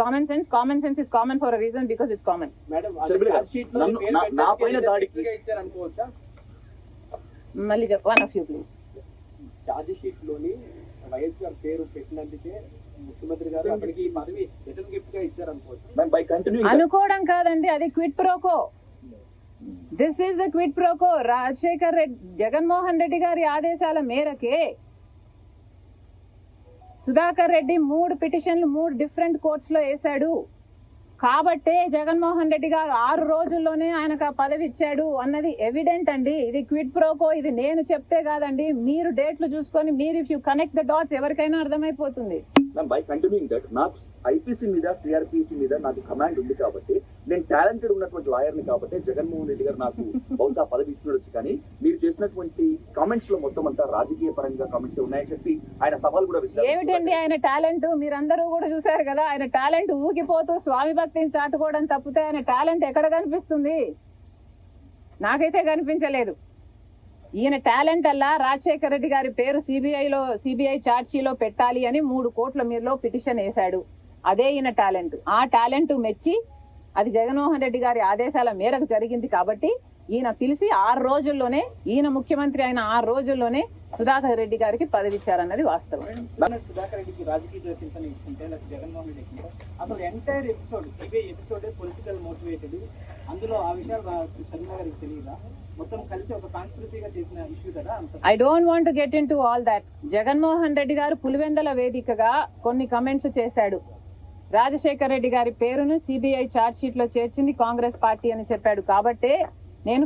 Common sense. Common sense is common for a reason because it's common. మళ్ళీ one of you please. Charge sheet లోని వైఎస్ గారి పేరు పెట్టినందుకే ముఖ్యమంత్రి గారు అక్కడికి పదవి రిటర్న్ గిఫ్ట్ గా ఇచ్చారనుకోవచ్చు. అనుకోవడం కాదండి, అది quid pro quo. This is the quid pro quo. Rajasekhar Reddy, Jaganmohan Reddy గారి ఆదేశాల మేరకే సుధాకర్ రెడ్డి 3 పిటిషన్లు 3 డిఫరెంట్ కోర్ట్స్ లో వేశాడు. కాబట్టే జగన్మోహన్ రెడ్డి గారు 6 రోజుల్లోనే ఆయనకు ఆ పదవి ఇచ్చాడు అన్నది ఎవిడెంట్ అండి. ఇది క్విట్ ప్రోకో. ఇది నేను చెప్తే కాదండి, మీరు డేట్లు చూసుకొని మీరు if you connect the dots ఎవరికైనా అర్థమైపోతుంది. బై కంటిన్యూయింగ్ దట్, నాకు ఐపీసీ మీద సిఆర్పిసి మీద నాకు కమాండ్ ఉంది కాబట్టి, నేను టాలెంటెడ్ ఉన్నటువంటి లాయర్ని కాబట్టి జగన్మోహన్ రెడ్డి గారు నాకు బహుశా పదవి ఇచ్చినొచ్చు. కానీ మీరు చేసినటువంటి కామెంట్స్ లో మొత్తం అంతా రాజకీయ పరంగా కామెంట్స్ ఉన్నాయని చెప్పి ఆయన సవాల్ కూడా విసిరారు. ఏమిటండి ఆయన టాలెంట్? మీరందరూ కూడా చూసారు కదా, ఆయన టాలెంట్ ఊగిపోతూ స్వామి భక్తిని చాటుకోవడం తప్పితే ఆయన టాలెంట్ ఎక్కడ కనిపిస్తుంది? నాకైతే కనిపించలేదు. ఈయన టాలెంట్ అలా రాజశేఖర రెడ్డి గారి పేరు సిబిఐ ఛార్జీలో పెట్టాలి అని 3 కోట్ల మీరులో పిటిషన్ వేశాడు. అదే ఈయన టాలెంట్. ఆ టాలెంట్ మెచ్చి అది జగన్మోహన్ రెడ్డి గారి ఆదేశాల మేరకు జరిగింది కాబట్టి ఈయన పిలిచి 6 రోజుల్లోనే, ఈయన ముఖ్యమంత్రి అయిన 6 రోజుల్లోనే సుధాకర్ రెడ్డి గారికి పదవి ఇచ్చారన్నది వాస్తవం. సుధాకర్ రెడ్డికి రాజకీయ చింతన ఇస్తుంటే జగన్మోహన్ రెడ్డికి అసలు entire episode CBI episode political motivated. అందులో ఆ విషయాలు శర్మ గారికి తెలియదా? మొత్తం కలిసి ఒక కాన్స్పిరసీగా చేసిన ఇష్యూ కదా. I don't want to get in to all that. Jaganmohan Reddy గారు పులివెందల వేదికగా కొన్ని కమెంట్లు చేశాడు. రాజశేఖర్ రెడ్డి గారి పేరును సిబిఐ ఛార్జ్ షీట్ లో చేర్చింది కాంగ్రెస్ పార్టీ అని చెప్పాడు. కాబట్టే నేను